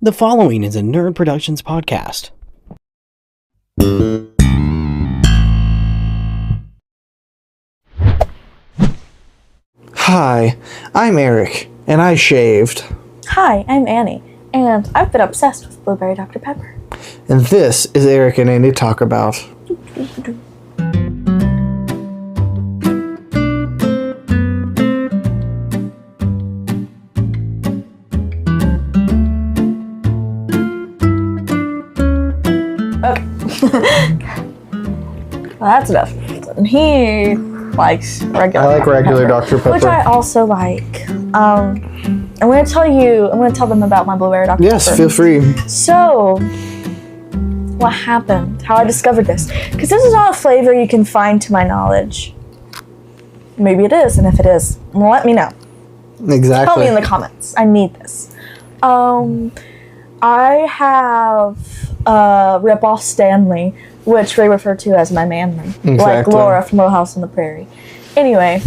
The following is a N.E.R.D Productions podcast. Hi, I'm Eric, and I shaved. Hi, I'm Annie, and I've been obsessed with Blueberry Dr. Pepper. And this is Eric and Annie Talk About. Well, that's enough. He likes regular. I like regular Dr. Pepper. Which I also like. I'm gonna tell them about my Blueberry Dr. Pepper. Yes, feel free. So, what happened? How I discovered this? Because this is not a flavor you can find to my knowledge. Maybe it is, and if it is, let me know. Exactly. Tell me in the comments. I need this. I have Rip-Off Stanley, which they refer to as my manly. Exactly. Like Laura from Little House on the Prairie. Anyway,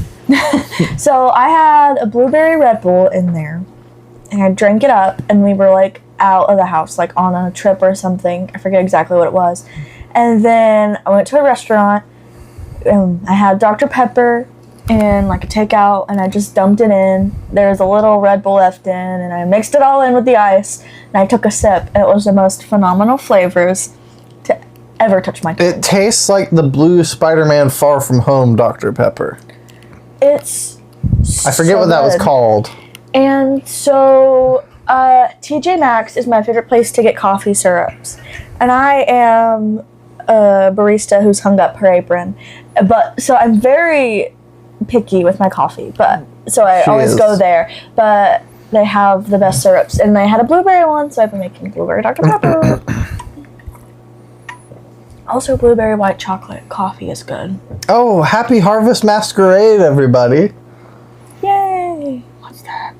so I had a blueberry Red Bull in there, and I drank it up, and we were like out of the house, like on a trip or something. I forget exactly what it was. And then I went to a restaurant, and I had Dr. Pepper and like a takeout, and I just dumped it in. There was a little Red Bull left in, and I mixed it all in with the ice, and I took a sip, and it was the most phenomenal flavors to ever touch my tongue. It tastes like the blue Spider-Man Far From Home Dr. Pepper. It's I forget what that was called. And so TJ Maxx is my favorite place to get coffee syrups, and I am a barista who's hung up her apron, but so I'm very picky with my coffee, but so I always go there. But they have the best syrups, and they had a blueberry one, so I've been making blueberry Dr. Pepper. Also, blueberry white chocolate coffee is good. Oh, happy Harvest Masquerade, everybody. Yay! What's that?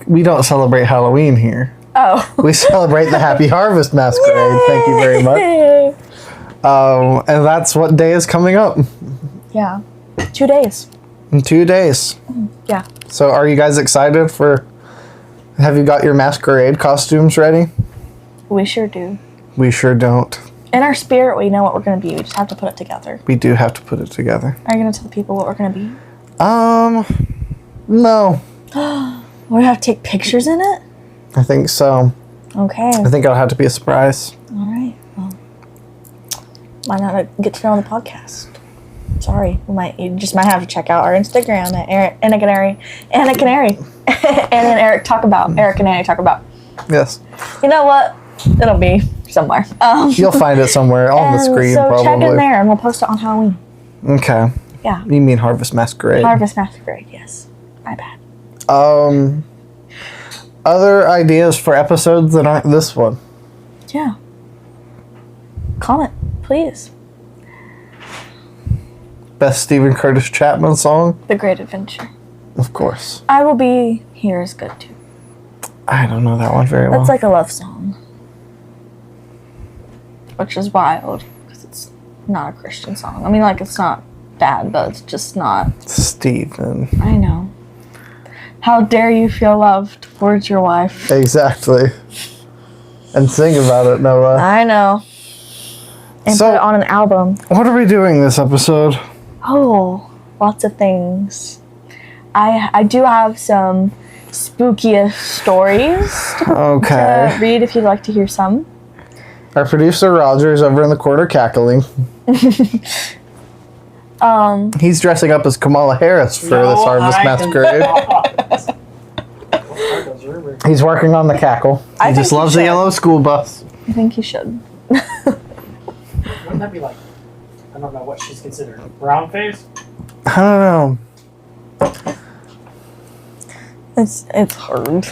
We don't celebrate Halloween here. Oh. We celebrate the Happy Harvest Masquerade. Yay! Thank you very much. And that's what day is coming up. Yeah. 2 days. In 2 days. Yeah. So are you guys excited have you got your masquerade costumes ready? We sure do. We sure don't. In our spirit, we know what we're going to be. We just have to put it together. We do have to put it together. Are you going to tell people what we're going to be? No. We have to take pictures in it? I think so. Okay. I think it'll have to be a surprise. All right. Well, might not get to know on the podcast. Sorry. You just might have to check out our Instagram at Anna Canary. Anna Canary. And then Eric Talk About. Eric and Annie Talk About. Yes. You know what? It'll be somewhere. You'll find it somewhere on the screen, so probably. check in there, and we'll post it on Halloween. Okay. Yeah. You mean Harvest Masquerade? Harvest Masquerade, yes. My bad. Other ideas for episodes that aren't this one? Yeah. Comment, please. Best Stephen Curtis Chapman song? The Great Adventure. Of course. I Will Be Here is good too. I don't know that one very well. That's like a love song. Which is wild, because it's not a Christian song. I mean, like, it's not bad, but it's just not. Stephen. I know. How dare you feel loved towards your wife? Exactly. And sing about it, Noah. I know. And put it on an album. What are we doing this episode? Oh, lots of things. I do have some spookiest stories to read if you'd like to hear some. Our producer Roger's over in the corner cackling. He's dressing up as Kamala Harris for this Harvest Masquerade. He's working on the cackle. He just loves the yellow school bus. I think you should. Wouldn't that be like, I don't know what she's considered, brown face? I don't know. It's hard.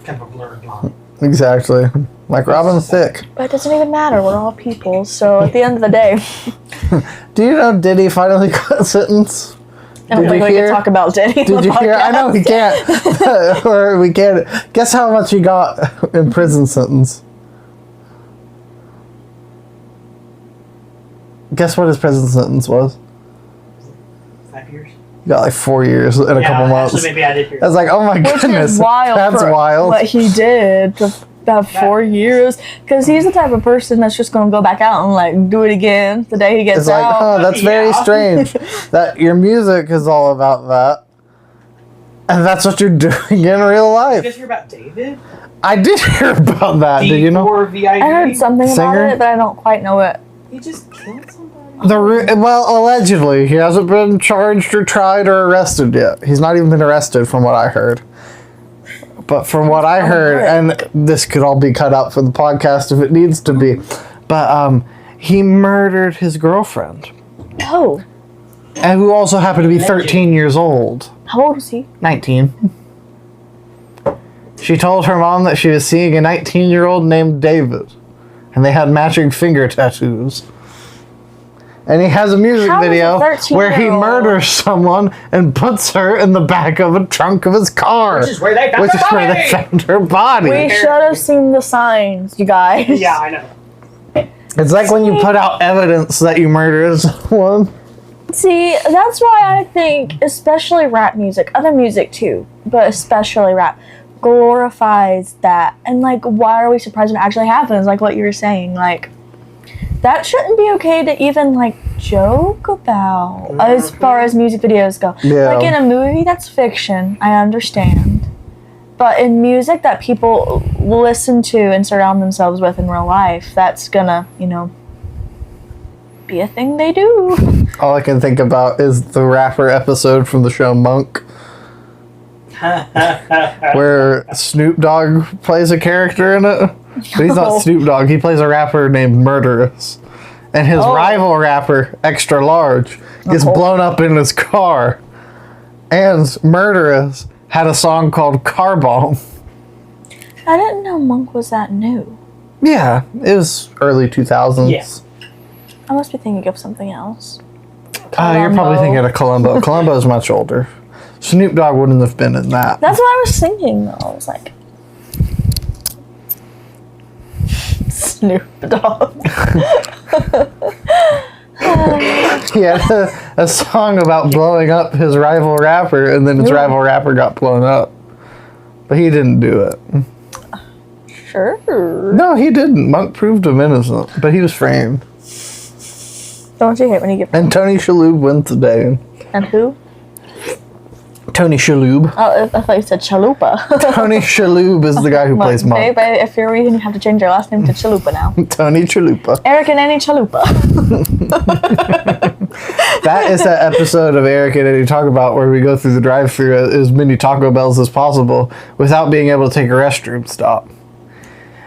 Kind of a blurred line. Exactly. Like Robin Thicke. But it doesn't even matter. We're all people. So at the end of the day. Do you know Diddy finally got a sentence? I don't think we can talk about Diddy. Did you hear? I know we can't. Or we can't. Guess how much he got in prison sentence? Guess what his prison sentence was? 5 years? You got like 4 years in a couple months. Actually, maybe I did hear I was like, oh my Which goodness, is wild. that's for wild. What he did to about 4 years, because he's the type of person that's just gonna go back out and like do it again the day he gets It's like, out. oh, that's very strange. That your music is all about that, and that's what you're doing in real You life. guys hear about David? I did hear about that. Did you know? D4VID? I heard something Singer? about it, but I don't quite know it. He just killed somebody. Well, allegedly, he hasn't been charged or tried or arrested yet. He's not even been arrested, from what I heard. But from what I heard, and this could all be cut out for the podcast if it needs to be, but he murdered his girlfriend, Oh, and who also happened to be 13 years old. how old was he? 19. She told her mom that she was seeing a 19-year-old named David, and they had matching finger tattoos. And he has a music How does a video where he 13-year-old murders someone and puts her in the back of a trunk of his car. Which is where they found her body. We should have seen the signs, you guys. Yeah, I know. It's like when you put out evidence that you murdered someone. See, that's why I think, especially rap music, other music too, but especially rap, glorifies that. And like, why are we surprised when it actually happens? Like what you were saying, like, that shouldn't be okay to even like joke about as far as music videos go. Yeah. Like in a movie, that's fiction, I understand. But in music that people listen to and surround themselves with in real life, that's gonna, you know, be a thing they do. All I can think about is the rapper episode from the show Monk, where Snoop Dogg plays a character in it. But he's not Snoop Dogg. He plays a rapper named Murderous. And his rival rapper, Extra Large, gets blown up in his car. And Murderous had a song called Car Bomb. I didn't know Monk was that new. Yeah, it was early 2000s. Yeah. I must be thinking of something else. You're probably Columbo. thinking of Columbo. Columbo's much older. Snoop Dogg wouldn't have been in that. That's what I was thinking though. I was like, Snoop Dogg. He had a song about blowing up his rival rapper, and then his rival rapper got blown up. But he didn't do it. Sure. No, he didn't. Monk proved him innocent, but he was framed. Don't you hate when you get... And Tony Shalhoub wins the day. And who? Tony Shalhoub. Oh, I thought you said Chalupa. Tony Shalhoub is the guy who plays Monk. Babe, if you're reading, you have to change your last name to Chalupa now. Tony Chalupa. Eric and Annie Chalupa. That is that episode of Eric and Eddie Talk About where we go through the drive-thru at as many Taco Bells as possible without being able to take a restroom stop.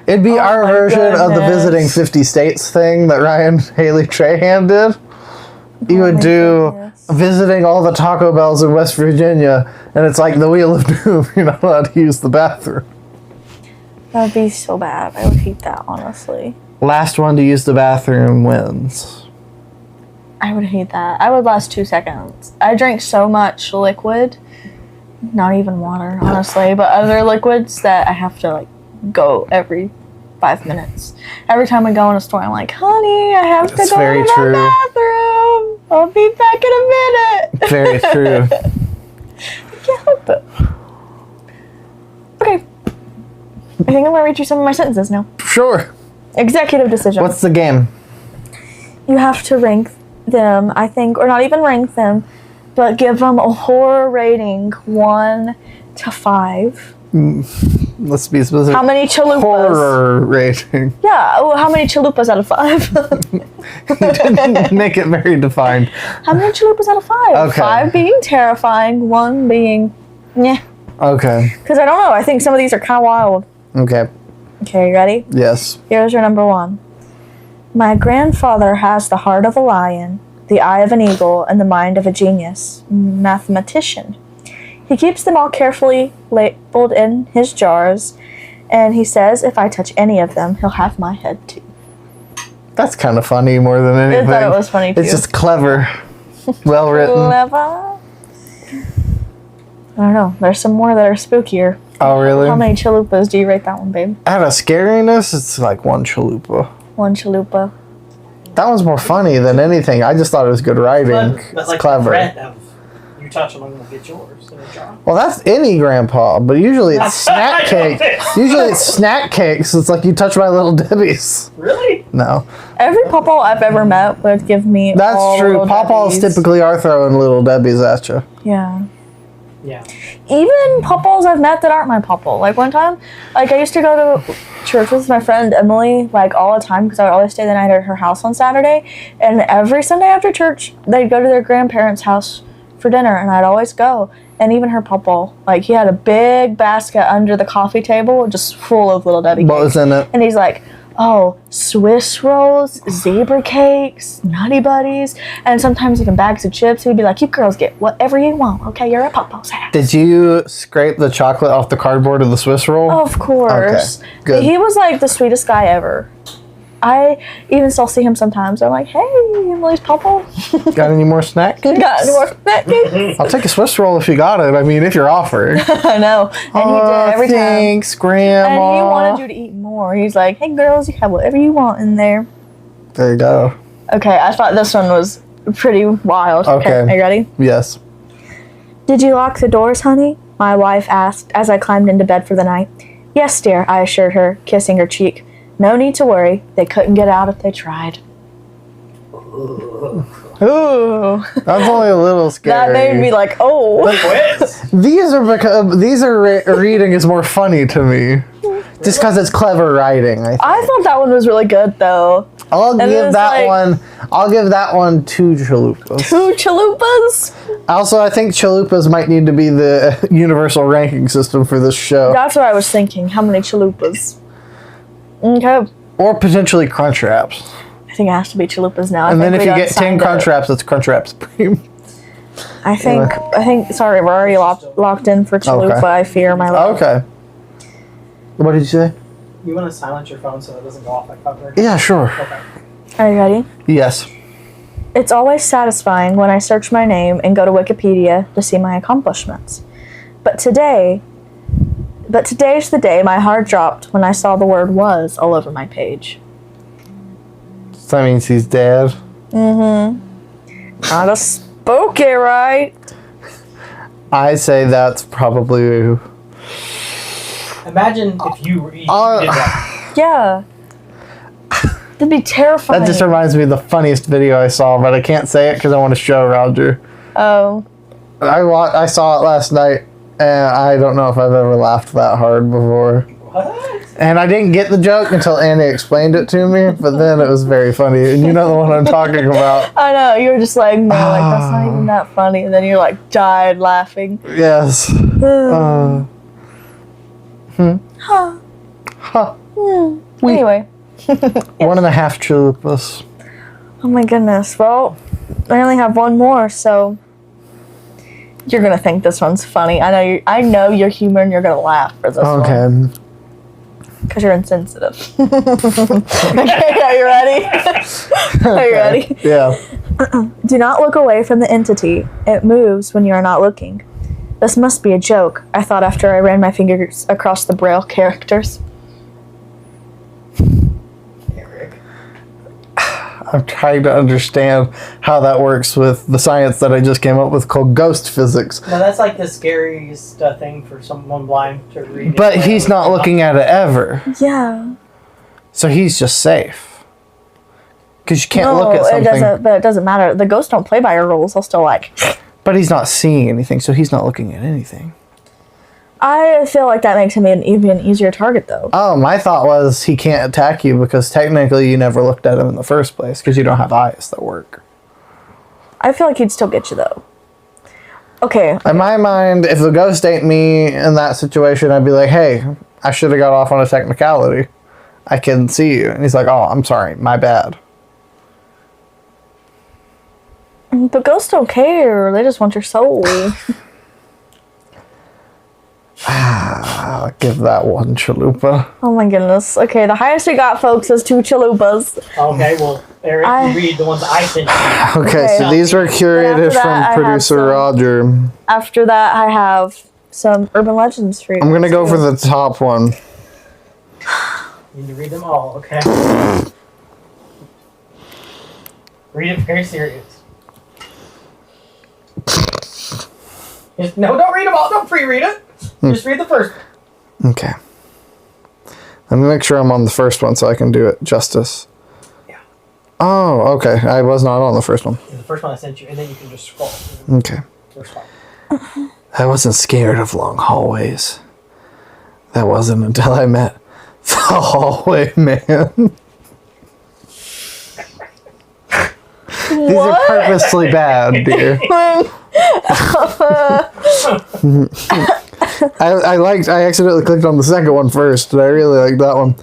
It'd be our my version of the goodness. visiting 50 states thing that Ryan Haley Trahan did. You would do goodness. visiting all the Taco Bells in West Virginia, and it's like the Wheel of Doom. You're not allowed to use the bathroom. That'd be so bad. I would hate that, honestly. Last one to use the bathroom wins. I would hate that. I would last 2 seconds. I drink so much liquid, not even water, honestly, but other liquids that I have to like go every 5 minutes. Every time I go in a store, I'm like, honey, I have That's to go very to the true. bathroom. I'll be back in a minute. Very true. Can't help it. Okay. I think I'm gonna read you some of my sentences now. Sure. Executive decision. What's the game? You have to rank them, I think, or not even rank them, but give them a horror rating 1 to 5. Let's be specific. How many chalupas? Horror rating. Yeah, well, how many chalupas out of 5? Make it very defined. How many chalupas out of 5? Okay. 5 being terrifying, 1 being, yeah. Okay. Because I don't know, I think some of these are kind of wild. Okay. Okay, you ready? Yes. Here's your number 1. My grandfather has the heart of a lion, the eye of an eagle, and the mind of a genius. Mathematician. He keeps them all carefully labeled in his jars, and he says if I touch any of them, he'll have my head too. That's kind of funny more than anything. I thought it was funny too. It's just clever. Well written. Clever. I don't know. There's some more that are spookier. Oh, really? How many chalupas do you rate that one, babe? Out of scariness, it's like 1 chalupa. 1 chalupa. That one's more funny than anything. I just thought it was good writing. But It's like clever. the threat of you touch them, I'm gonna get yours. Well, that's any grandpa, but usually it's snack cake. Usually it's snack cakes. It's like you touch my little Debbie's. Really? No. Every pawpaw I've ever met would give me. That's all true. Little Pawpaws Debbies. typically are throwing little Debbie's at you. Yeah. Yeah. Even pawpaws I've met that aren't my pawpaw. Like one time, like I used to go to church with my friend Emily like all the time because I would always stay the night at her house on Saturday. And every Sunday after church, they'd go to their grandparents' house for dinner, and I'd always go. And even her pawpaw, like he had a big basket under the coffee table just full of little Debbie What cakes. was in it? And he's like, oh, Swiss rolls, zebra cakes, Nutty Buddies, and sometimes even bags of chips. He'd be like, you girls get whatever you want, okay? You're at Pawpaw's house. Did you scrape the chocolate off the cardboard of the Swiss roll? Of course. Okay, good. He was like the sweetest guy ever. I even still see him sometimes. I'm like, hey, Emily's Pawpaw. Got any more snack cakes? Got any more snack cakes? I'll take a Swiss roll if you got it. I mean, if you're offering. I know. And he did every time. Thanks, Grandma. And he wanted you to eat more. He's like, hey, girls, you have whatever you want in there. There you go. Okay, I thought this one was pretty wild. Okay. Are you ready? Yes. Did you lock the doors, honey? My wife asked as I climbed into bed for the night. Yes, dear, I assured her, kissing her cheek. No need to worry. They couldn't get out if they tried. Ooh. That's only a little scary. That made me like, oh. Quiz. These are reading is more funny to me. Just because it's clever writing, I think. I thought that one was really good, though. I'll And give it's that like- one. I'll give that one 2 chalupas. 2 chalupas? Also, I think chalupas might need to be the universal ranking system for this show, That's what I was thinking. How many chalupas? Okay. or potentially crunch wraps. I think it has to be chalupas now. And then if we you done get 10 signed crunch up. wraps, it's crunch wraps supreme. I think, sorry, we're already locked in for chalupa. Okay. I fear my life. Okay. What did you say? You want to silence your phone so it doesn't go off like cover? Yeah, sure. Okay. Are you ready? Yes. It's always satisfying when I search my name and go to Wikipedia to see my accomplishments. But today's the day my heart dropped when I saw the word was all over my page. So that means he's dead. Not a spooky, right? I say that's probably. Imagine if you did that. Yeah. That'd be terrifying. That just reminds me of the funniest video I saw, but I can't say it because I want to show Roger. Oh. I saw it last night, and I don't know if I've ever laughed that hard before. What? And I didn't get the joke until Annie explained it to me, but then it was very funny. And you know the one I'm talking about. I know, you were just like, no, like, that's not even that funny. And then you like died laughing. Yes. Anyway. 1.5 chalupas. Oh my goodness. Well, I only have one more, so you're gonna think this one's funny. I know your humor, and you're gonna laugh for this one Okay. because you're insensitive. Okay, are you ready? Are you ready? Yeah. Do not look away from the entity. It moves when you are not looking. This must be a joke, I thought after I ran my fingers across the Braille characters. Eric. I'm trying to understand how that works with the science that I just came up with called ghost physics. No, that's like the scariest thing for someone blind to read. But he's not looking at it ever. Yeah. So he's just safe. Because you can't look at something. But it doesn't matter. The ghosts don't play by your rules. They'll still like. But he's not seeing anything, so he's not looking at anything. I feel like that makes him an even easier target, though. Oh, my thought was he can't attack you because technically you never looked at him in the first place because you don't have eyes that work. I feel like he'd still get you, though. Okay. In my mind, if the ghost ain't me in that situation, I'd be like, hey, I should have got off on a technicality. I can see you. And he's like, oh, I'm sorry, my bad. But ghosts don't care. They just want your soul. I'll give that 1 chalupa. Oh my goodness. Okay, the highest we got, folks, is 2 chalupas. Okay, well, Eric, you read the ones I sent you. Okay, so these were curated After that, I from have producer some- Roger. After that, I have some urban legends for you. I'm going to go too. for the top one. You need to read them all, okay? Read it very serious. No, don't read them all. Don't pre-read it. Just read the first one. Okay. Let me make sure I'm on the first one so I can do it justice. Yeah. Oh, okay. I was not on the first one. The first one I sent you, and then you can just scroll. Okay. First one. I wasn't scared of long hallways. That wasn't until I met the hallway man. These are purposely bad, dear. I accidentally clicked on the second one first, and I really liked that one.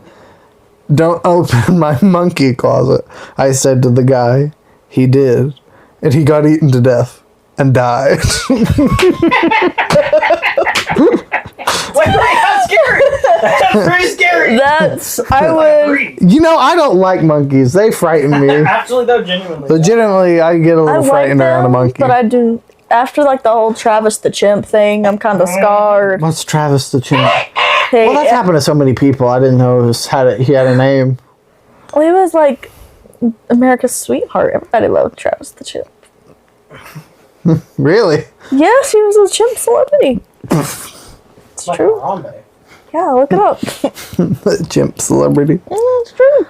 Don't open my monkey closet, I said to the guy. He did, and he got eaten to death and died. Wait, that's scary. That's pretty scary. You know, I don't like monkeys. They frighten me. Actually, though, genuinely. Legitimately, I get a little frightened around a monkey. But I do. After like the whole Travis the Chimp thing, I'm kind of scarred. What's Travis the Chimp? Hey, Well, that's happened to so many people. I didn't know he had a name. Well, he was like America's sweetheart. Everybody loved Travis the Chimp. Really? Yes, he was a chimp celebrity. It's like true. Harambe. Yeah, look it up. Chimp celebrity. It's true.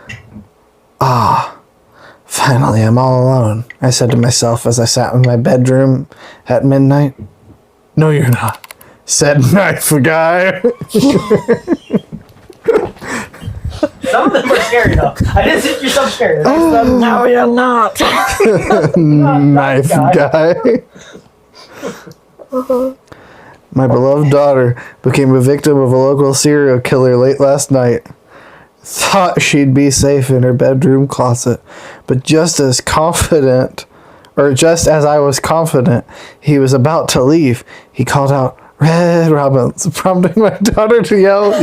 Finally, I'm all alone, I said to myself as I sat in my bedroom at midnight. No, you're not, said Knife Guy. Some of them are scary, though. I didn't think you're so scary. No, you're not. Knife Guy. My beloved daughter became a victim of a local serial killer late last night. Thought she'd be safe in her bedroom closet, but just as I was confident he was about to leave, he called out, "Red Robins," prompting my daughter to yell.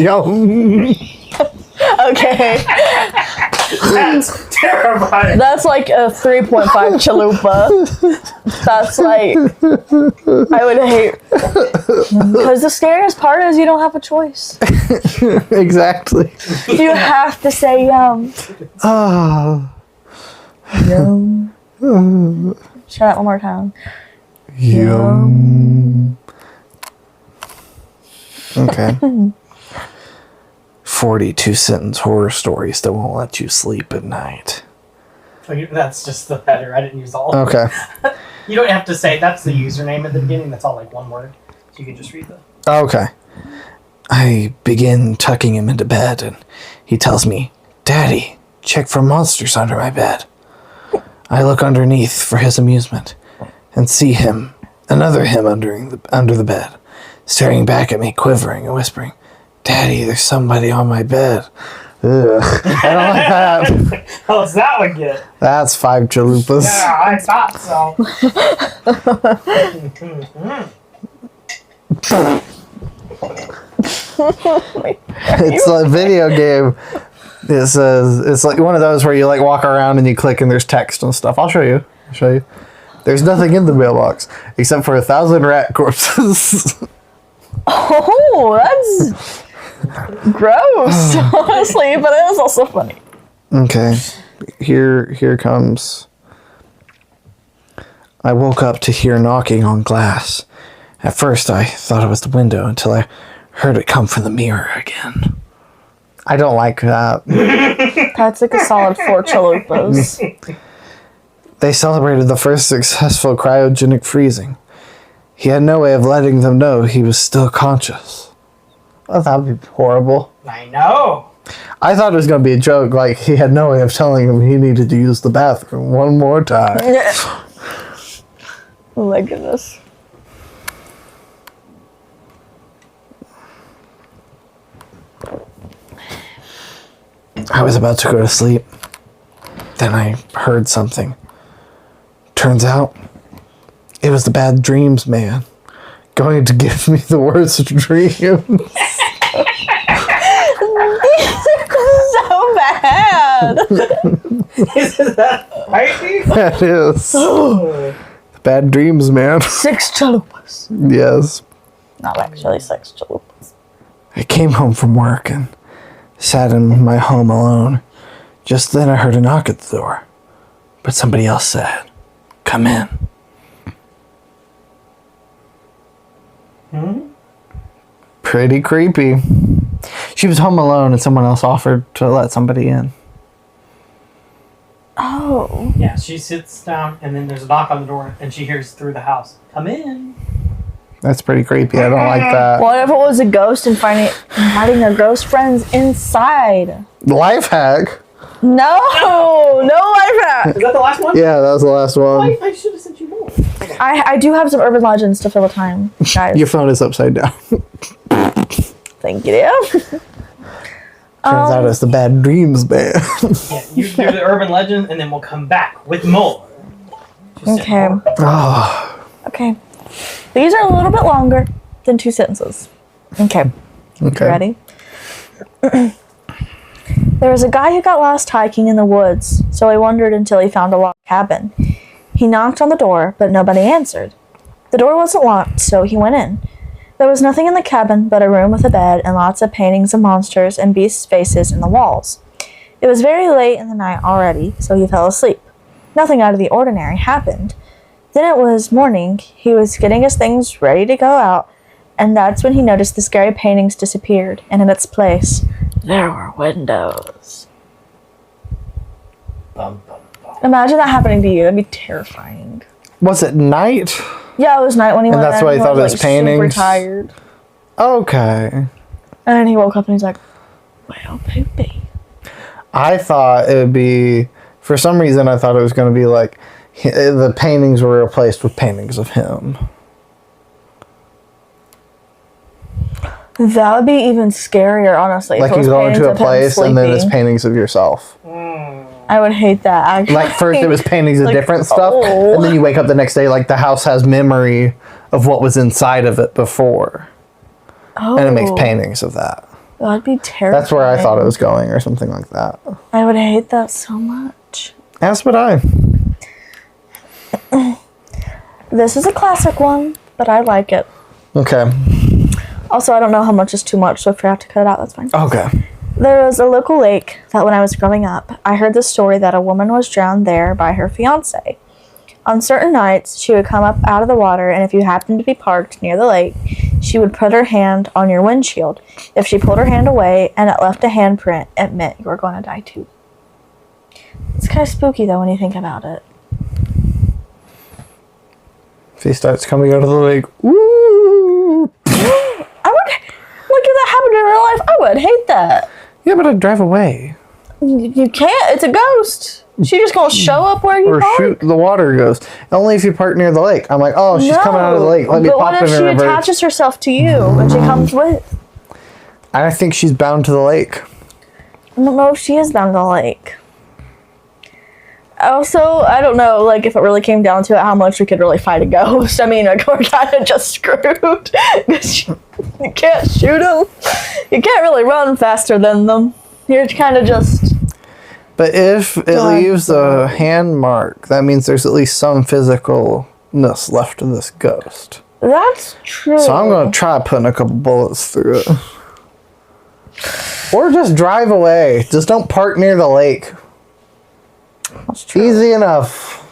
Okay. That's terrifying. That's like a 3.5 chalupa. That's like, I would hate. Because the scariest part is you don't have a choice. Exactly. You have to say yum. Ah. Yum. Try that one more time. Yum. Okay. 42 sentence horror stories that won't let you sleep at night. That's just the header. I didn't use all. Okay. You don't have to say that's the username at the beginning. That's all like one word. So you can just read the. Okay. I begin tucking him into bed, and he tells me, "Daddy, check for monsters under my bed." I look underneath for his amusement and see him, another him under the bed, staring back at me, quivering and whispering, "Daddy, there's somebody on my bed." Ugh. I don't like that. How's that one get? That's 5 chalupas. Yeah, I thought so. It's a video game. It's like one of those where you like walk around and you click and there's text and stuff. I'll show you. There's nothing in the mailbox except for 1,000 rat corpses. Oh, that's gross, honestly, but it is also funny. Okay, here comes. I woke up to hear knocking on glass. At first, I thought it was the window until I heard it come from the mirror again. I don't like that. That's like a solid 4 chalupas. They celebrated the first successful cryogenic freezing. He had no way of letting them know he was still conscious. Oh, that would be horrible. I know. I thought it was going to be a joke, like he had no way of telling him he needed to use the bathroom one more time. Oh my goodness. I was about to go to sleep. Then I heard something. Turns out, it was the bad dreams man going to give me the worst dreams. So bad. Isn't that frightening? That is. The bad dreams man. 6 chalupas. Yes. Not actually 6 chalupas. I came home from work and sat in my home alone. Just then I heard a knock at the door. But somebody else said, "Come in." Pretty creepy. She was home alone and someone else offered to let somebody in. Oh. Yeah, she sits down and then there's a knock on the door and she hears through the house, "Come in." That's pretty creepy. I don't like that. What if it was a ghost and inviting their ghost friends inside? Life hack. No life hack. Is that the last one? Yeah, that was the last one. I should have sent you more. I do have some urban legends to fill the time, guys. Your phone is upside down. Thank you. Turns out it's the bad dreams, man. Yeah, you do the urban legend and then we'll come back with more. Just Okay. more. Oh, Okay. These are a little bit longer than 2 sentences. Okay. okay. Ready? There was a guy who got lost hiking in the woods, so he wandered until he found a log cabin. He knocked on the door, but nobody answered. The door wasn't locked, so he went in. There was nothing in the cabin but a room with a bed and lots of paintings of monsters and beasts' faces in the walls. It was very late in the night already, so he fell asleep. Nothing out of the ordinary happened. Then it was morning. He was getting his things ready to go out, and that's when he noticed the scary paintings disappeared, and in its place, there were windows. Bum, bum, bum. Imagine that happening to you. That'd be terrifying. Was it night? Yeah, it was night when he went that's in. why he thought it was super paintings? tired. Okay. And then he woke up and he's like, well, poopy. I thought it would be, for some reason, I thought it was going to be like the paintings were replaced with paintings of him. That would be even scarier, honestly. Like if it you was go paintings into a of him place and then it's sleeping. paintings of yourself. I would hate that, actually. Like first it was paintings of Like, different stuff, oh. and then you wake up the next day like the house has memory of what was inside of it before, Oh, and it makes paintings of that. that'd be terrifying. That's where I thought it was going, or something like that. I would hate that so much. That's what I. This is a classic one, but I like it. Okay. Also, I don't know how much is too much, so if you have to cut it out, that's fine. Okay. There was a local lake that when I was growing up, I heard the story that a woman was drowned there by her fiancé. On certain nights, she would come up out of the water, and if you happened to be parked near the lake, she would put her hand on your windshield. If she pulled her hand away and it left a handprint, it meant you were going to die too. It's kind of spooky, though, when you think about it. If he starts coming out of the lake, woo! Look, if that happened in real life, I would hate that. Yeah, but I'd drive away. You can't. It's a ghost. She just gonna show up where you Or park? shoot the water ghost. Only if you park near the lake. I'm like, oh, she's coming out of the lake. Let me but pop what in if she her reverse. attaches herself to you and she comes with? I think she's bound to the lake. I don't know if she is bound to the lake. Also, I don't know, like, if it really came down to it, how much we could really fight a ghost. I mean, like, we're kind of just screwed. 'Cause you can't shoot them. You can't really run faster than them. You're kind of just... But if it leaves a hand mark, that means there's at least some physicalness left of this ghost. That's true. So I'm going to try putting a couple bullets through it. Or just drive away. Just don't park near the lake. That's true. Easy enough.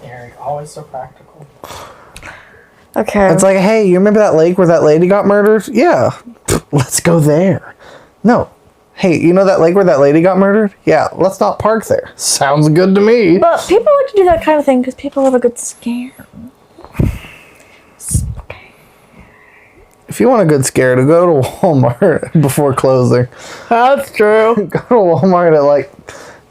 Eric, always so practical. Okay. It's like, hey, you remember that lake where that lady got murdered? Yeah. Let's go there. No. Hey, you know that lake where that lady got murdered? Yeah, let's not park there. Sounds good to me. But people like to do that kind of thing because people love a good scare. Okay. If you want a good scare, to go to Walmart before closing. That's true. Go to Walmart at like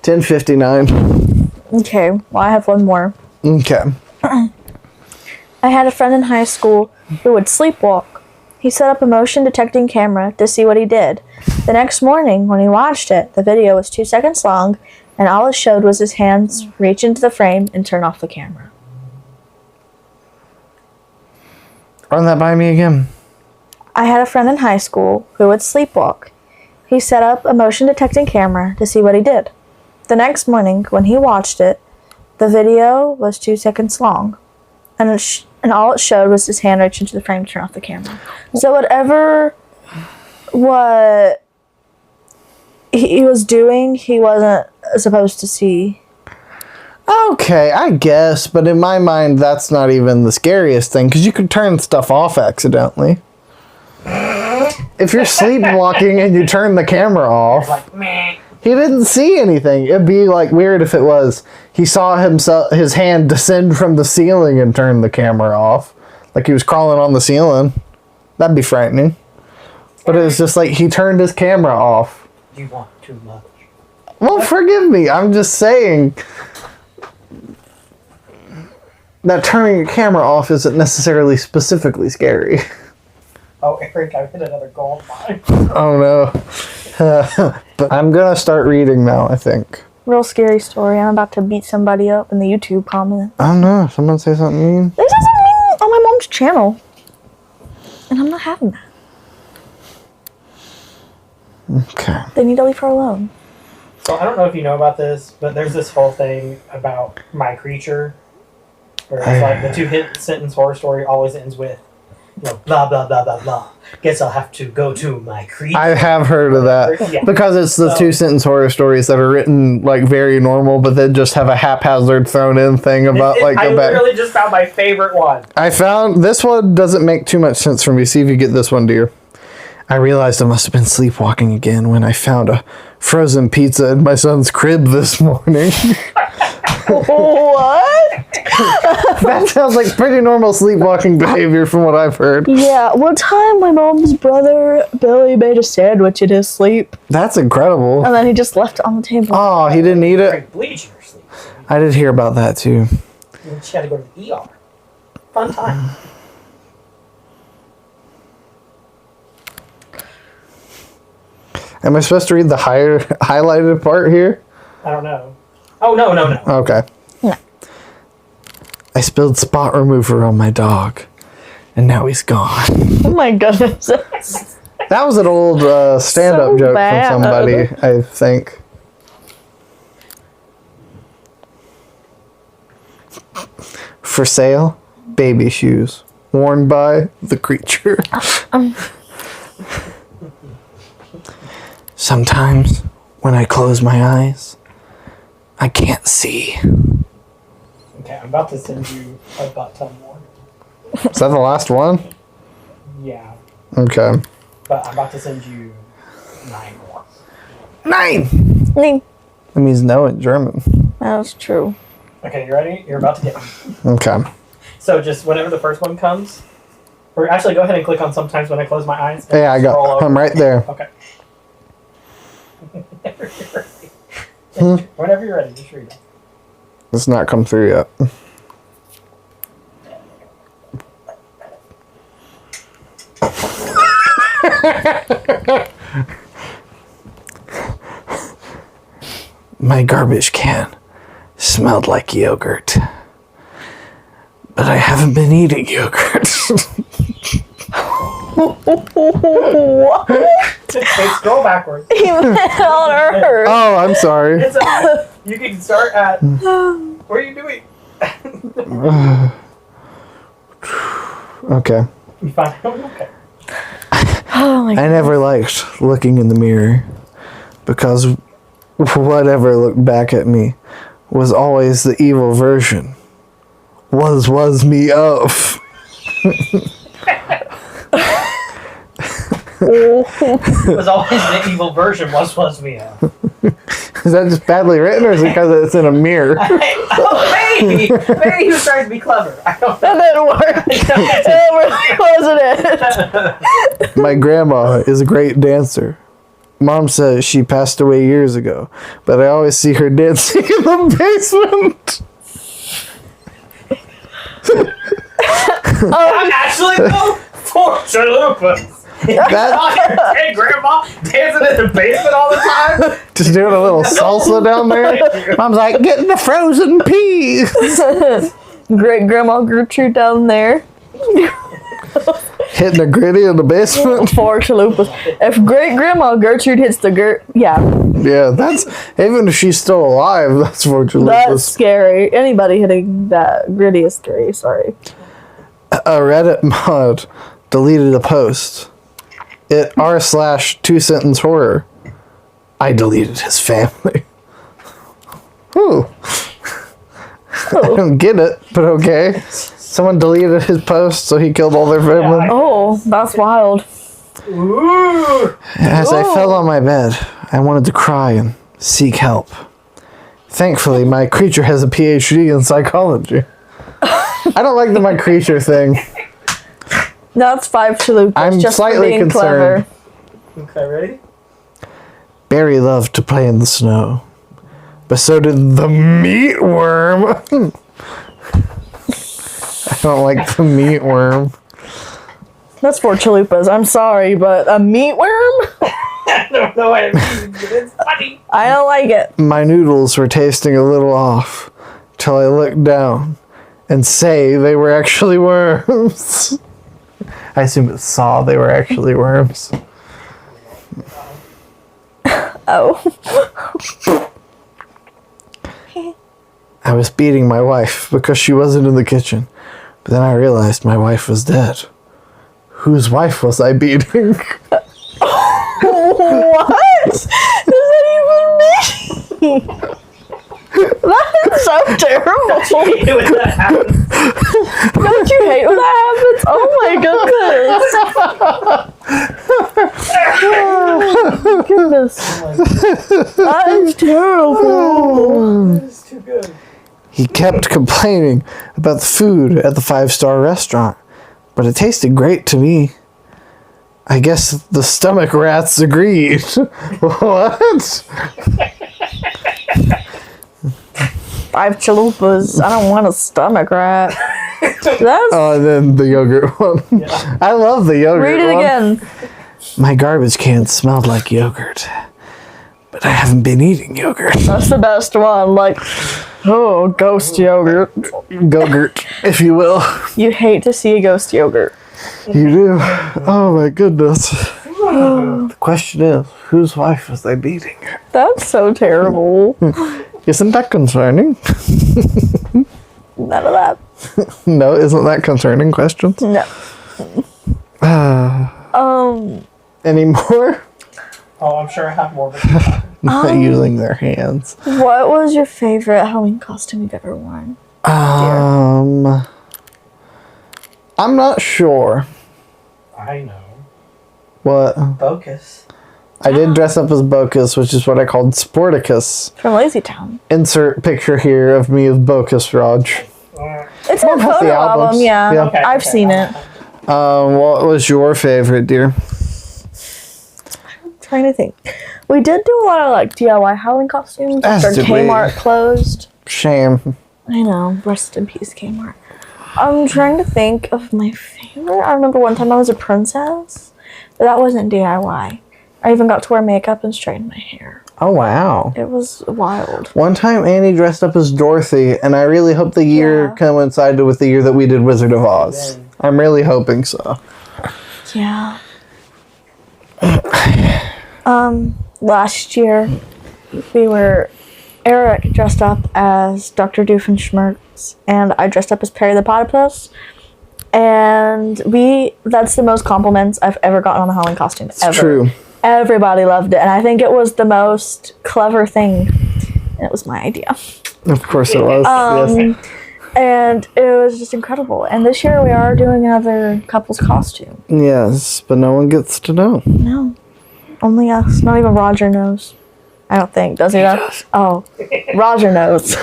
10:59. Okay, well, I have one more. Okay. I had a friend in high school who would sleepwalk. He set up a motion detecting camera to see what he did. The next morning, when he watched it, the video was 2 seconds long, and all it showed was his hands reach into the frame and turn off the camera. Run that by me again. I had a friend in high school who would sleepwalk. He set up a motion detecting camera to see what he did. The next morning, when he watched it, the video was 2 seconds long, and all it showed was his hand reach into the frame to turn off the camera. So what he was doing, he wasn't supposed to see. Okay, I guess, but in my mind, that's not even the scariest thing, because you could turn stuff off accidentally. If you're sleepwalking and you turn the camera off, Like, meh. he didn't see anything. It'd be like weird if it was he saw his hand descend from the ceiling and turn the camera off, like he was crawling on the ceiling. That'd be frightening. But it was just like he turned his camera off. You want too much. Well, forgive me. I'm just saying that turning your camera off isn't necessarily specifically scary. Oh, Eric, I hit another gold mine. Oh no. But I'm gonna start reading now, I think. Real scary story. I'm about to beat somebody up in the YouTube comment. I don't know. Someone say something mean? They said something mean on my mom's channel. And I'm not having that. Okay. They need to leave her alone. So I don't know if you know about this, but there's this whole thing about My Creature, where it's like the two-hit sentence horror story always ends with, blah, blah, blah, blah, blah. Guess I'll have to go to my creature. I have heard of that. Yeah. Because it's the two-sentence horror stories that are written like very normal, but then just have a haphazard thrown in thing about like I a bad. literally just found my favorite one. I found this one doesn't make too much sense for me. See if you get this one, dear. I realized I must have been sleepwalking again when I found a frozen pizza in my son's crib this morning. What? That sounds like pretty normal sleepwalking behavior from what I've heard. Yeah, one time my mom's brother, Billy, made a sandwich in his sleep. That's incredible. And then he just left it on the table. Oh, he didn't eat it? Like bleach in your sleep. I did hear about that too. And she had to go to the ER. Fun time. Am I supposed to read the highlighted part here? I don't know. Oh, no. Okay. No. I spilled spot remover on my dog, and now he's gone. Oh my goodness. That was an old stand-up So joke bad. from somebody, I think. For sale, baby shoes, worn by the creature. Sometimes, when I close my eyes, I can't see. Okay, I'm about to send you about 10 more. Is that the last one? Yeah, Okay. but I'm about to send you 9 more. 9! That That means no in German. was true. Okay, you ready? You're about to get one. Okay. So just whenever the first one comes, or actually go ahead and click on sometimes when I close my eyes. and Yeah, I scroll got. over. I'm right there. Okay. Whenever you're ready, just read it. It's not come through yet. My garbage can smelled like yogurt. But I haven't been eating yogurt. What? Hey, scroll backwards. He went on her. Oh, I'm sorry. It's you can start at. What are you doing? Okay. You find okay. Oh my I never liked looking in the mirror because whatever looked back at me was always the evil version. Was me of. It was always the evil version. Was me. Is that just badly written or is it because it's in a mirror? Maybe he was trying to be clever. I don't know. That didn't work. It really wasn't it. My grandma is a great dancer. Mom says she passed away years ago, but I always see her dancing in the basement. I'm actually though for chalupas. That, Hey, grandma dancing in the basement all the time. just doing a little salsa down there. Mom's like, getting the frozen peas. Great grandma Gertrude down there. Hitting a gritty in the basement. For chalupas. If great grandma Gertrude hits the yeah, Yeah, that's, even if she's still alive, that's for that's chalupas. scary. Anybody hitting that gritty is scary. Sorry. A Reddit mod deleted a post. It r/2-sentence horror. I deleted his family. Whew. I don't get it, but okay. Someone deleted his post, so he killed all their family. Oh, that's wild. Ooh. As I fell on my bed, I wanted to cry and seek help. Thankfully, my creature has a PhD in psychology. I don't like the my creature thing. That's 5 chalupas. I'm just slightly for being concerned. clever. Okay, ready? Barry loved to play in the snow, but so did the meatworm. I don't like the meatworm. That's 4 chalupas. I'm sorry, but a meatworm? I don't know what it means, but it's funny. I don't like it. My noodles were tasting a little off till I looked down and say they were actually worms. I assume it saw they were actually worms. Oh. I was beating my wife because she wasn't in the kitchen, but then I realized my wife was dead. Whose wife was I beating? What does that even mean? That is so terrible. When that happens. Don't you hate when that happens? Oh my goodness. Goodness. That is terrible. It's too good. He kept complaining about the food at the 5-star restaurant, but it tasted great to me. I guess the stomach rats agreed. What? 5 chalupas. I don't want a stomach rat. That's. Oh, and then the yogurt one. Yeah. I love the yogurt Read it one. again. My garbage can smelled like yogurt, but I haven't been eating yogurt. That's the best one. Like, oh, ghost yogurt. Gogurt, if you will. You hate to see a ghost yogurt. You do. Oh my goodness. The question is, whose wife was I beating? That's so terrible. Isn't that concerning? None of that. No, isn't that concerning questions? No. Any more? Oh, I'm sure I have more. But Not using their hands. What was your favorite Halloween costume you've ever worn? I'm not sure. I know. What? Focus. I did dress up as Bocus, which is what I called Sporticus. From Lazy Town. Insert picture here of me as Bocus, Raj. It's a has the photo album, albums. yeah. Yeah. Okay, I've seen it. What was your favorite, dear? Trying to think. We did do a lot of like DIY Halloween costumes As after did we. Kmart closed. Shame. I know. Rest in peace, Kmart. I'm trying to think of my favorite. I remember one time I was a princess, but that wasn't DIY. I even got to wear makeup and straighten my hair. Oh, wow. It was wild. One time Annie dressed up as Dorothy, and I really hope the year Yeah. coincided with the year that we did Wizard of Oz. I'm really hoping so. Yeah. Last year, Eric dressed up as Dr. Doofenshmirtz, and I dressed up as Perry the Platypus. And that's the most compliments I've ever gotten on a Halloween costume, ever. True. Everybody loved it, and I think it was the most clever thing. And it was my idea. Of course it was. Yes. And it was just incredible. And this year we are doing another couple's costume. Yes, but no one gets to know. No. Only us. Not even Roger knows. I don't think. Does he know? Oh. Roger knows.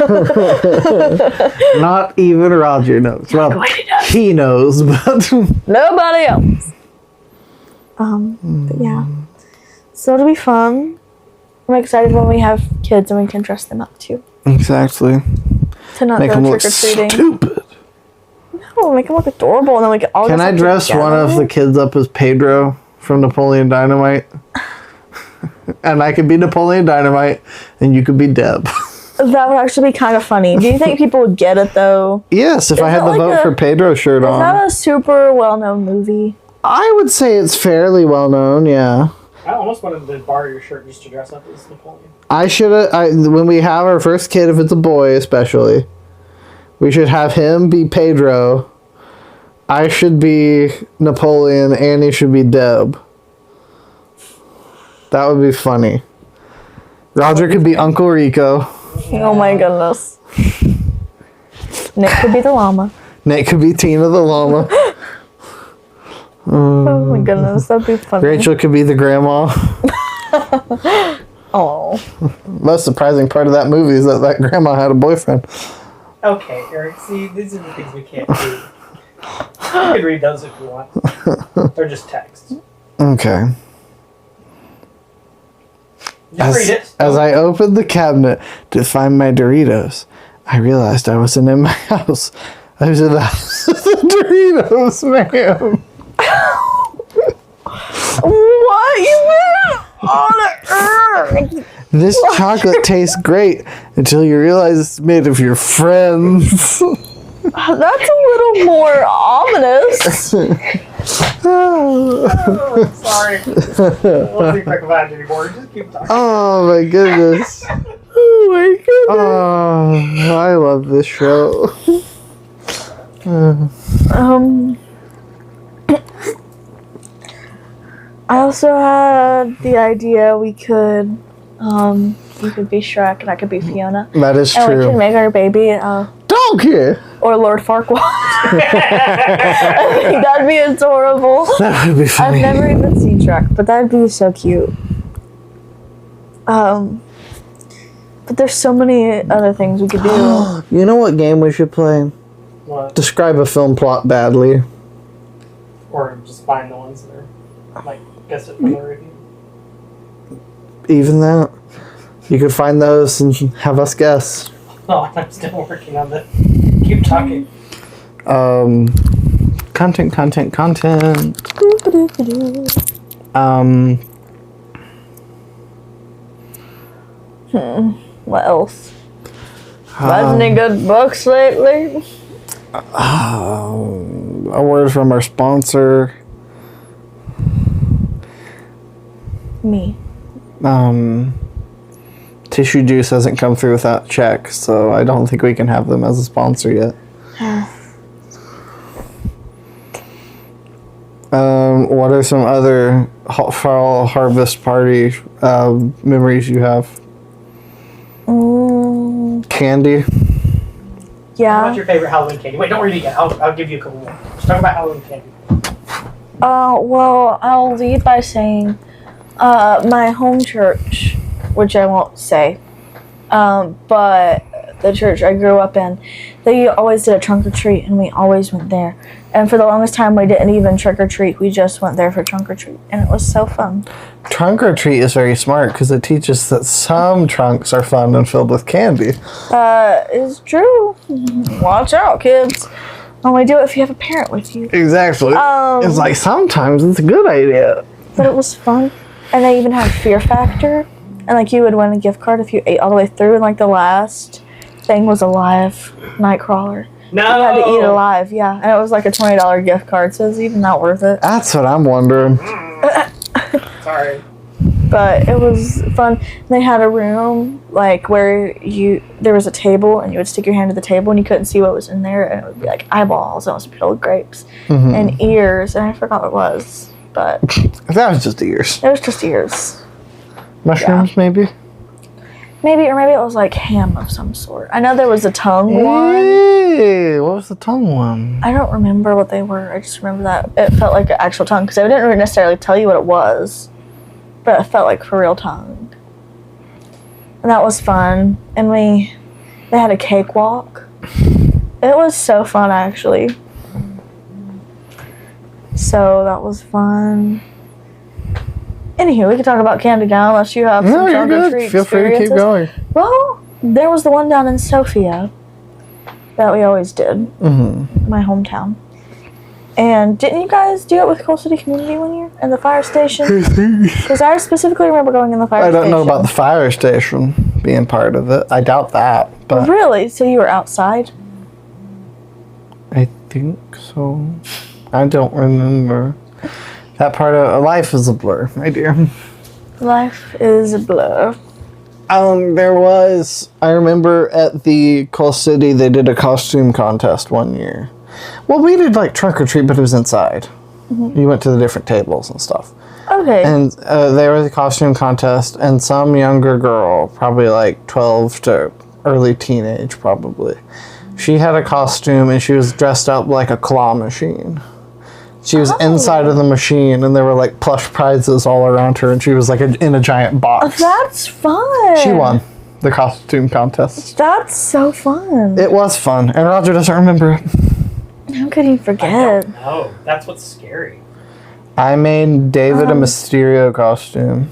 Not even Roger knows. Well, he knows, but Nobody else. But yeah. So it'll be fun. I'm excited when we have kids and we can dress them up too. exactly. To not Make go them look trick or treating. stupid. No, make them look adorable, and then we can all. Can I dress one of the kids up as Pedro from Napoleon Dynamite? And I could be Napoleon Dynamite, and you could be Deb. That would actually be kind of funny. Do you think people would get it though? Yes, if I had that the like vote a- for Pedro shirt Is on. that a super well-known movie? I would say it's fairly well known, yeah. I almost wanted to borrow your shirt just to dress up as Napoleon. I should have, when we have our first kid, if it's a boy especially, we should have him be Pedro. I should be Napoleon, Annie should be Deb. That would be funny. Roger could be Uncle Rico. Oh my goodness. Nick could be the llama. Nick could be Tina the llama. Oh my goodness, that'd be funny. Rachel could be the grandma. Oh. Most surprising part of that movie is that grandma had a boyfriend. Okay, Eric, see, these are the things we can't do. You can read those if you want. They're just texts. Okay. Just read it. As I opened the cabinet to find my Doritos, I realized I wasn't in my house. I was in the house of the Doritos, ma'am. What? You went on Earth? This chocolate tastes great until you realize it's made of your friends. That's a little more ominous. Oh, sorry. We'll see if I can find any more. Just keep talking. Oh my goodness. Oh my goodness. Oh, I love this show. I also had the idea we could, you could be Shrek and I could be Fiona. That is and true. we could make our baby, Donkey! or Lord Farquaad. I think that'd be adorable. That would be funny. I've never even seen Shrek, but that'd be so cute. But there's so many other things we could do. You know what game we should play? What? Describe a film plot badly. Or just find the ones that are, like, guess it from the review. Even that. You could find those and have us guess. Oh, I'm still working on that. Keep talking. Content. What else? Read any good books lately? A word from our sponsor. Me. Tissue Juice hasn't come through without check, so I don't think we can have them as a sponsor yet. What are some other fall harvest party memories you have? Candy? Yeah. What's your favorite Halloween candy? Wait, don't read it yet. I'll give you a couple more. Just talk about Halloween candy. Well, I'll lead by saying my home church, which I won't say, but the church I grew up in, they always did a trunk or treat, and we always went there. And for the longest time, we didn't even trick or treat. We just went there for trunk or treat, and it was so fun. Trunk or treat is very smart because it teaches that some trunks are fun and filled with candy. It's true. Watch out, kids. Only do it if you have a parent with you. Exactly. It's like sometimes it's a good idea. But it was fun. And they even had Fear Factor. And like you would win a gift card if you ate all the way through. And like the last thing was a live Nightcrawler. No! You had to eat alive, yeah. And it was like a $20 gift card, so it's even not worth it. That's what I'm wondering. Sorry. But it was fun. They had a room like where there was a table and you would stick your hand to the table and you couldn't see what was in there, and it would be like eyeballs and it was filled with grapes and ears, and I forgot what it was, but That was just ears. it was just ears. Mushrooms, maybe? Maybe it was like ham of some sort. I know there was a tongue one. Hey, what was the tongue one? I don't remember what they were. I just remember that it felt like an actual tongue because I didn't necessarily tell you what it was, but it felt like for real tongue. And that was fun. And they had a cakewalk. It was so fun, actually. So that was fun. Anywho, we can talk about candy now unless you have some trunk or treat Feel free to keep going. Well, there was the one down in Sofia that we always did. My hometown. And didn't you guys do it with Coal City Community one year? In the fire station? Because I specifically remember going in the fire station. I don't know about the fire station being part of it. I doubt that, but Really? So you were outside? I think so. I don't remember. That part of life is a blur, my dear. Life is a blur. I remember at the Coal City, they did a costume contest one year. Well, we did like trunk or treat, but it was inside. You went to the different tables and stuff. Okay. And there was a costume contest, and some younger girl, probably like 12 to early teenage, probably, She had a costume and she was dressed up like a claw machine. She was inside of the machine and there were like plush prizes all around her and she was like in a giant box. That's fun. She won the costume contest. That's so fun. It was fun and Roger doesn't remember it. How could he forget? No, that's what's scary. I made David a Mysterio costume.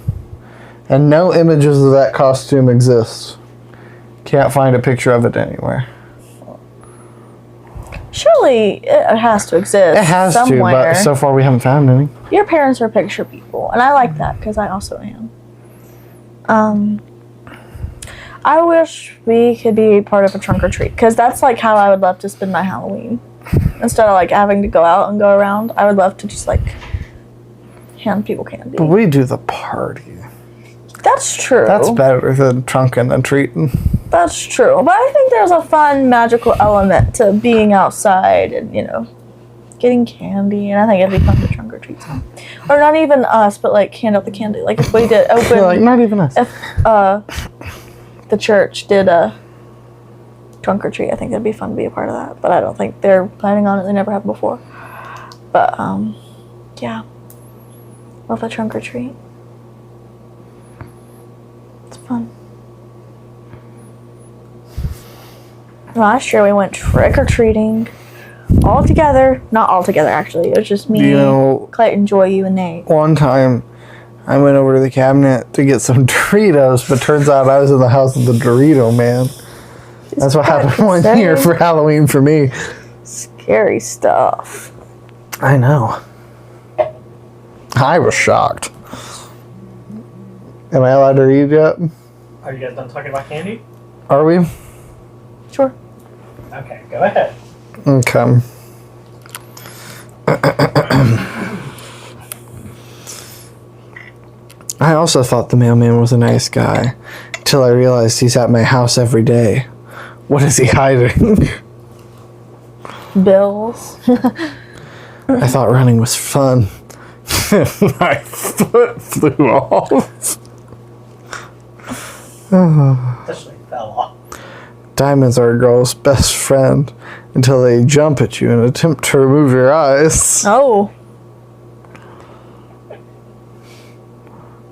And no images of that costume exist. Can't find a picture of it anywhere. Surely it has to exist. It has somewhere. to, but so far we haven't found any. Your parents are picture people, and I like that because I also am. I wish we could be part of a trunk or treat because that's like how I would love to spend my Halloween. Instead of like having to go out and go around, I would love to just like hand people candy. But we do the party. That's true. That's better than trunking and treating. That's true. But I think there's a fun, magical element to being outside and, you know, getting candy. And I think it'd be fun to trunk or treat some. Or not even us, but like hand out the candy. Like if we did open... Like, not even us. If the church did a trunk or treat, I think it'd be fun to be a part of that. But I don't think they're planning on it. They never have before. But, yeah. Love a trunk or treat. It's fun. Last year we went trick-or-treating all together. Not all together, actually. It was just me, Clayton, Joy, you, and Nate. One time I went over to the cabinet to get some Doritos, but turns out I was in the house of the Dorito man. That's what happened one year for Halloween for me. Scary stuff. I know. I was shocked. Am I allowed to read yet? Are you guys done talking about candy? Are we? Sure. Okay, go ahead. Okay. I also thought the mailman was a nice guy, till I realized he's at my house every day. What is he hiding? Bills. I thought running was fun. My foot flew off. Especially fell off. Diamonds are a girl's best friend until they jump at you and attempt to remove your eyes. Oh.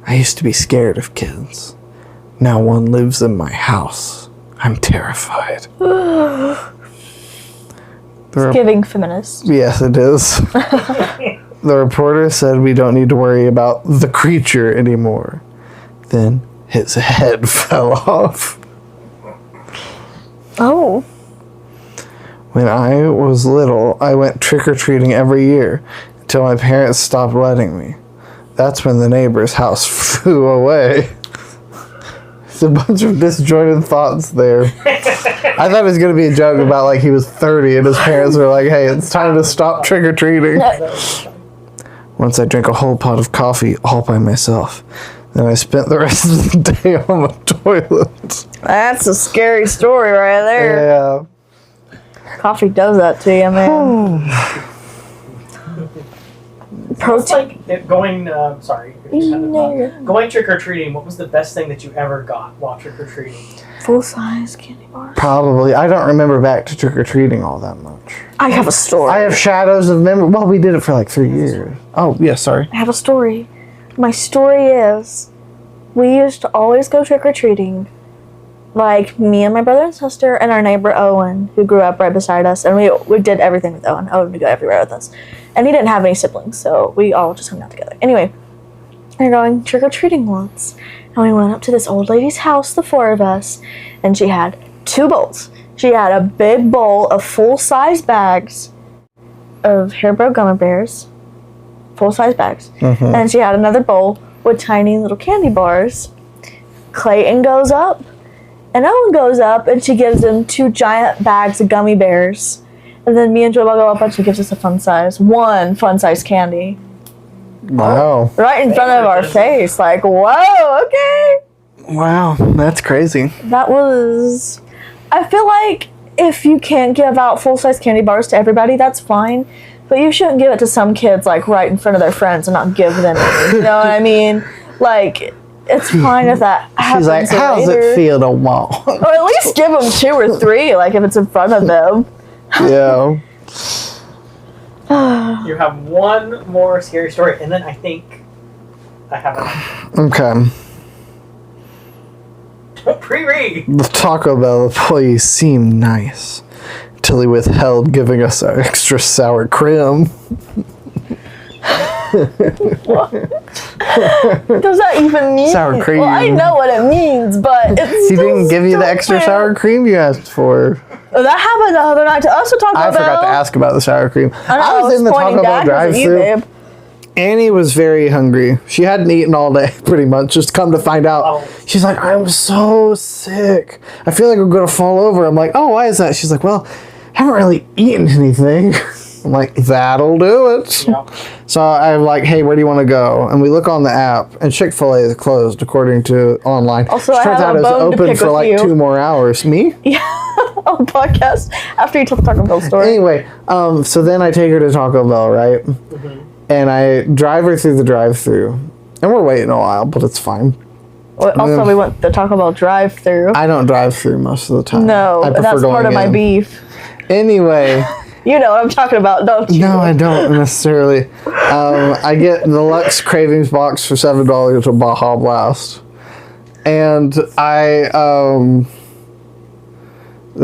I used to be scared of kids. Now one lives in my house. I'm terrified. It's giving feminist. Yes, it is. The reporter said we don't need to worry about the creature anymore. Then his head fell off. Oh. When I was little, I went trick-or-treating every year until my parents stopped letting me. That's when the neighbor's house flew away. It's a bunch of disjointed thoughts there. I thought it was going to be a joke about like he was 30 and his parents were like, hey, it's time to stop trick-or-treating. Once I drank a whole pot of coffee all by myself. Then I spent the rest of the day on the toilet. That's a scary story right there. Yeah. Coffee does that to you, man. It's like going, sorry. No. Going trick-or-treating, what was the best thing that you ever got while trick-or-treating? Full-size candy bars. Probably. I don't remember back to trick-or-treating all that much. I have a story. I have shadows of memory. Well, we did it for like 3 years. Oh, yeah, sorry. I have a story. My story is, we used to always go trick-or-treating. Like, me and my brother and sister and our neighbor Owen, who grew up right beside us. And we did everything with Owen. Owen would go everywhere with us. And he didn't have any siblings, so we all just hung out together. Anyway, we were going trick-or-treating once. And we went up to this old lady's house, the four of us. And she had 2 bowls. She had a big bowl of full-size bags of Haribo gummy bears. Full-size bags. Mm-hmm. And she had another bowl with tiny little candy bars. Clayton goes up. And Owen goes up, and she gives him 2 giant bags of gummy bears. And then me and Joel go up, and she gives us one fun-size candy. Wow. Right in front of our face. Like, whoa, okay. Wow, that's crazy. That was... I feel like if you can't give out full-size candy bars to everybody, that's fine. But you shouldn't give it to some kids, like, right in front of their friends and not give them any. You know what I mean? Like, it's fine if that happens. She's like, how does it feel to walk? Or at least give them 2 or 3, like if it's in front of them. Yeah. You have one more scary story, and then I think I have Okay. a pre-read. The Taco Bell employees seemed nice until he withheld giving us our extra sour cream. What does that even mean? Sour cream. Well, I know what it means, but it's He still didn't give you the extra stupid. sour cream you asked for. That happened the other night to us at Taco Bell. I forgot to ask about the sour cream. I was in the pointing Taco Bell daggers at you, drive-thru. babe. Annie was very hungry. She hadn't eaten all day, pretty much. Just come to find out. Oh. She's like, I'm so sick. I feel like I'm going to fall over. I'm like, oh, why is that? She's like, well, I haven't really eaten anything. I'm like, that'll do it. Yep. So I'm like, hey, where do you want to go? And we look on the app, and Chick-fil-A is closed, according to online. Also, I turns have out a it's bone to open pick for with like you. 2 more hours. Me? Yeah, on podcast after you told the Taco Bell story. Anyway, so then I take her to Taco Bell, right? And I drive her through the drive-thru. And we're waiting a while, but it's fine. Well, also, we went to the Taco Bell drive-through. I don't drive through most of the time. No, I prefer that's part going of my in. beef. Anyway, You know what I'm talking about, don't you? no, I don't necessarily. I get the Lux Cravings box for $7 at Baja Blast. And the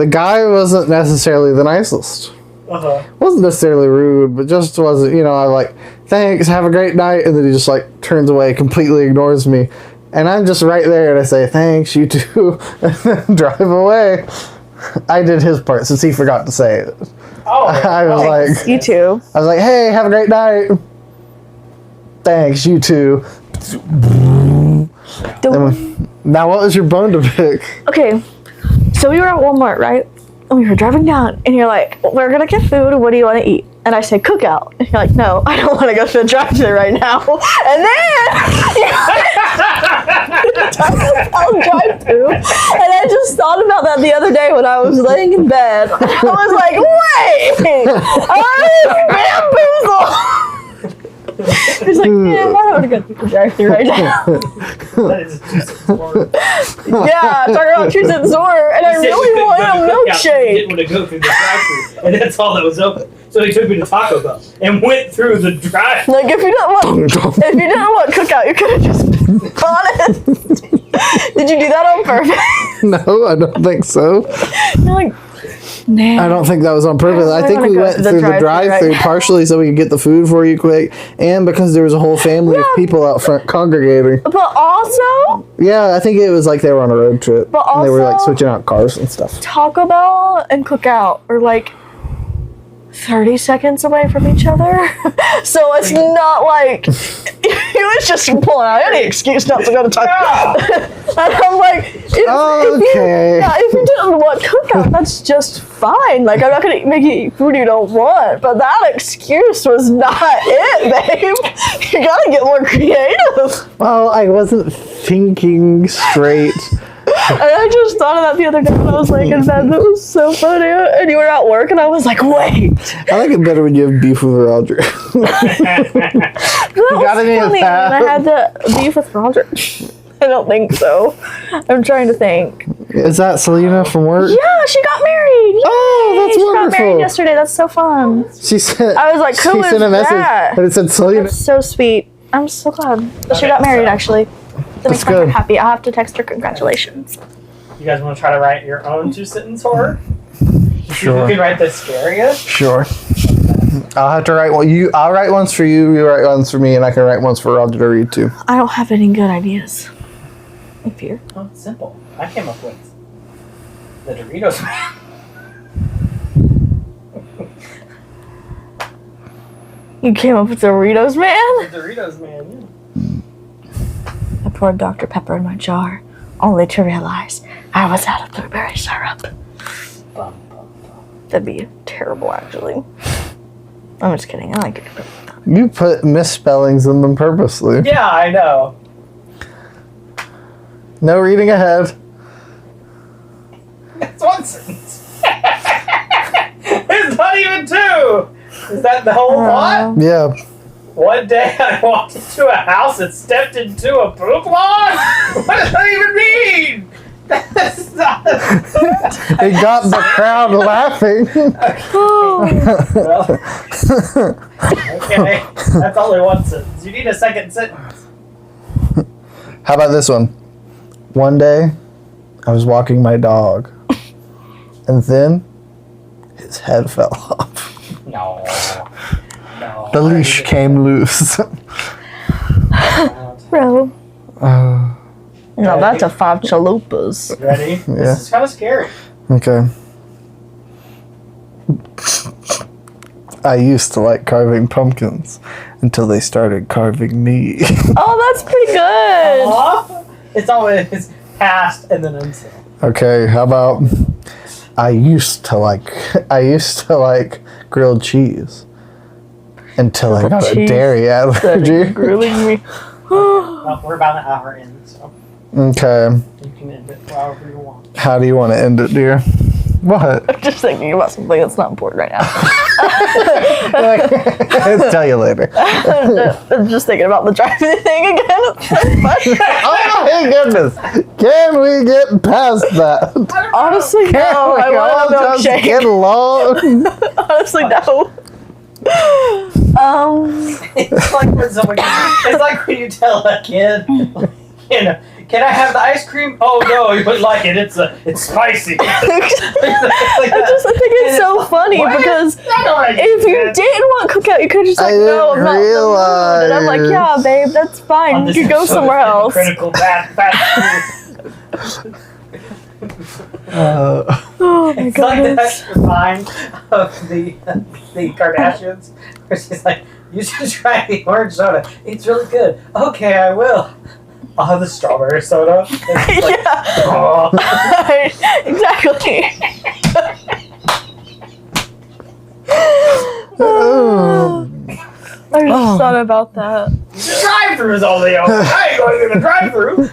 guy wasn't necessarily the nicest. Wasn't necessarily rude, but just wasn't, I'm like, thanks, have a great night. And then he just like turns away, completely ignores me. And I'm just right there and I say, thanks, you too, and then drive away. I did his part since he forgot to say it. Oh, I was like, You too. I was like, hey, have a great night. Thanks, you too. Now, what was your bone to pick? Okay, so we were at Walmart, right? And we were driving down, and you're like, we're gonna get food, what do you want to eat? And I said, cookout. And you're like, no, I don't want to go to the drive-thru right now. And then, Taco Bell drive-thru. And I just thought about that the other day when I was laying in bed. I was like, wait, I'm bamboozled. He's like, yeah, I don't want to go to the drive-thru right now. that is just smart. Yeah, talking about truth and sword, and I He said really we couldn't wanted a go to Cookout, he didn't milkshake. want to go through the drive-thru, and that's all that was open. So he took me to Taco Bell and went through the drive. Like if you didn't want cookout, you could have just bought it. Did you do that on purpose? No, I don't think so. You're like, nah. I don't think that was on purpose. I think wanna we go went to the through the drive-thru drive-thru right partially so we could get the food for you quick, and because there was a whole family of people out front congregating. But also, Yeah, I think it was like they were on a road trip. But and they were like also- switching out cars and stuff. Taco Bell and Cookout are like 30 seconds away from each other. So it's not like he was just pulling out any excuse not to go to Taco Bell. And I'm like, if you didn't want Cookout, that's just fine. Like, I'm not going to make you eat food you don't want. But that excuse was not it, babe. You got to get more creative. Well, I wasn't thinking straight. And I just thought of that the other day when I was laying in bed. That was so funny. And you were at work, and I was like, wait. I like it better when you have beef with Roger. That was got any of funny. that? And I had to beef with Roger. I don't think so. I'm trying to think. Is that Selena from work? Yeah, she got married. Yay! Oh, that's she got wonderful. married yesterday. That's so fun. She said. I was like, who she is sent a message that? and it said Selena. That's so sweet. I'm so glad that she got married, actually. That makes my good. heart happy. I'll have to text her congratulations. You guys want to try to write your own 2-sentence horror? Sure. You can write the scariest. Sure. I'll have to write one. I'll write ones for you. You write ones for me, and I can write ones for Roger to read too. I don't have any good ideas. I fear. Oh, it's simple. I came up with the Doritos Man. You came up with Doritos, man? The Doritos Man, yeah. I poured Dr. Pepper in my jar, only to realize I was out of blueberry syrup. Bum, bum, bum. That'd be terrible, actually. I'm just kidding. I like it. You put misspellings in them purposely. Yeah, I know. No reading ahead. It's one sentence. It's not even two. Is that the whole plot? Yeah. One day I walked into a house and stepped into a poop log. It got the crowd laughing. Well, okay, that's only one sentence. You need a second sentence. How about this one? One day, I was walking my dog, and then his head fell off. No. The leash came loose. Bro. Uh, No, that's a 5 chalupas. Ready? Yeah. This is kind of scary. okay. I used to like carving pumpkins until they started carving me. Oh, that's pretty good. Aw. It's always past and then until. Okay, how about I used to like grilled cheese until I got a Cheese. dairy That allergy. is grilling me. Well, we're about an hour in, so Okay, you can end it however you want. how do you want to end it, dear? What? I'm just thinking about something that's not important right now. I'll tell you later. I'm just thinking about the driving thing again. Oh my goodness! Can we get past that? Honestly, no. I want a all just milkshake. get along? Honestly, no. It's like when someone. It's like when you tell a kid, you know, can I have the ice cream? Oh no, you wouldn't like it. It's spicy. I just think it's so funny because if you didn't want cookout, you could just like, no, I'm not in the mood. And I'm like, yeah, babe, that's fine. You could go somewhere else. Critical fast food. Oh my It's like goodness. that line of the Kardashians where she's like, you should try the orange soda. It's really good. Okay, I will. I'll have the strawberry soda. It's like, Yeah. oh. Exactly. I just thought about that. The drive-throughs all day. I ain't going to the drive-through.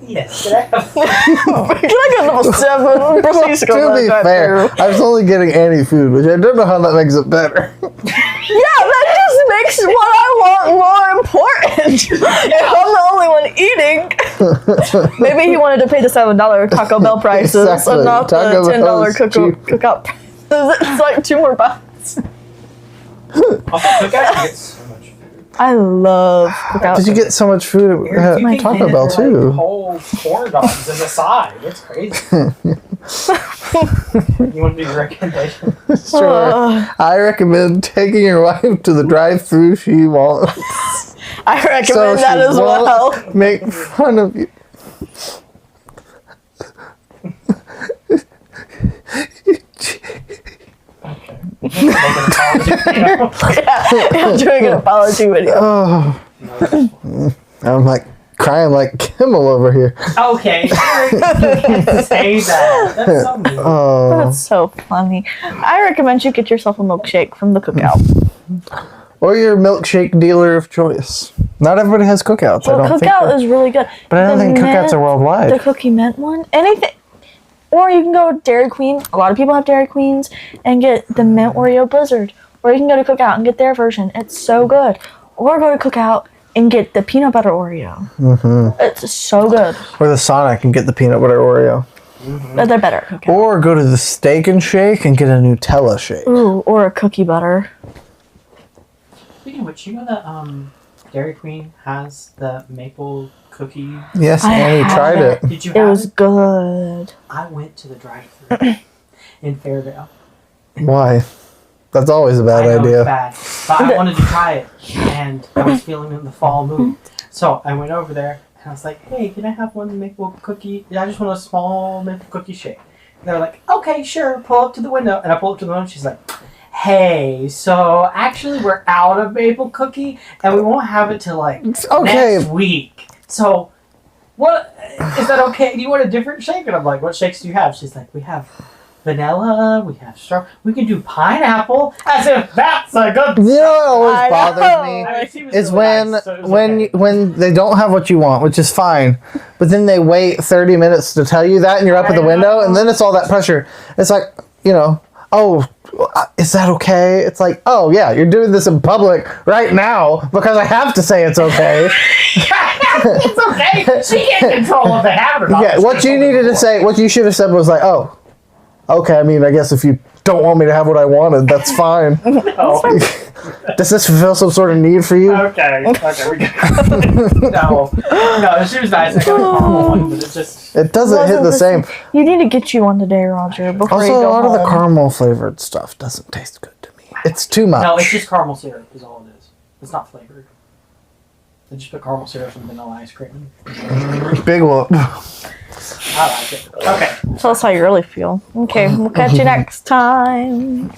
Yes. Can I have Can I get number 7? Proceeds to go To to be the fair, drive-thru. I was only getting Annie food, which I don't know how that makes it better. Yeah, that just makes what I want more important. If I'm the only one eating, maybe he wanted to pay the $7 Taco Bell prices Exactly. and not Taco the Bell $10 is cheap. cookout prices. It's like 2 more bucks. cookout? Get so much food. I love cookout. Did you get so much food at You can Taco get Bell like too? whole corn dogs as a side. It's crazy. You want to do your recommendation? Sure. I recommend taking your wife to the drive-thru she wants. I recommend So that she as well. won't make fun of you. Make an apology. Yeah, I'm doing an apology video. Oh, I'm like crying like Kimmel over here. Okay, you can't say that. That's so mean. Oh, That's so funny. I recommend you get yourself a milkshake from the cookout. or your milkshake dealer of choice. Not everybody has cookouts. I Well, don't think. cookout is really good. But I don't The think cookouts mint- are worldwide. The Cookie Mint one, anything. Or you can go to Dairy Queen. A lot of people have Dairy Queens and get the Mint Oreo Blizzard. Or you can go to Cookout and get their version. It's so good. Or go to Cookout and get the peanut butter Oreo. Mm-hmm. It's so good. Or the Sonic and get the peanut butter Oreo. But they're better at Cookout. Or go to the Steak and Shake and get a Nutella shake. Ooh, or a cookie butter. Speaking of which, you know that Dairy Queen has the maple cookie. Yes, I Annie tried haven't. it. Did you It have was it? good. I went to the drive-thru in Fairvale. Why? That's always a bad I know idea. it's bad, but I wanted to try it, and I was feeling in the fall mood. So I went over there, and I was like, "Hey, can I have one maple cookie? I just want a small maple cookie shake." And they were like, "Okay, sure. Pull up to the window." And I pull up to the window, and she's like, "Hey, so actually we're out of maple cookie, and we won't have it till like Okay. next week. So, what is that okay? Do you want a different shake?" And I'm like, "What shakes do you have?" She's like, "We have vanilla, we have strawberry, we can do pineapple." As if that's a good. You know what always I bothers know. me? I mean, she was Is really when nice, so it was when okay. when they don't have what you want, which is fine, but then they wait 30 minutes to tell you that, and you're up at the I window, know. and then it's all that pressure. It's like, you know, oh, is that okay? It's like, oh yeah, you're doing this in public right now because I have to say it's okay. It's okay. She can't control if they have it or not. Yeah, what you needed to say, what you should have said was like, oh, okay, I mean, I guess if you don't want me to have what I wanted, that's fine. Oh. Does this fulfill some sort of need for you? Okay, we got No, she was nice. I got a caramel one, but it's just... It doesn't hit the same. You need to get you one today, Roger, before you Also, a go lot of the home. caramel flavored stuff doesn't taste good to me. It's too much. No, it's just caramel syrup is all it is. It's not flavored. They just put caramel syrup and vanilla ice cream. Big whoop. I like it. Okay. Tell us how you really feel. Okay, we'll catch you next time.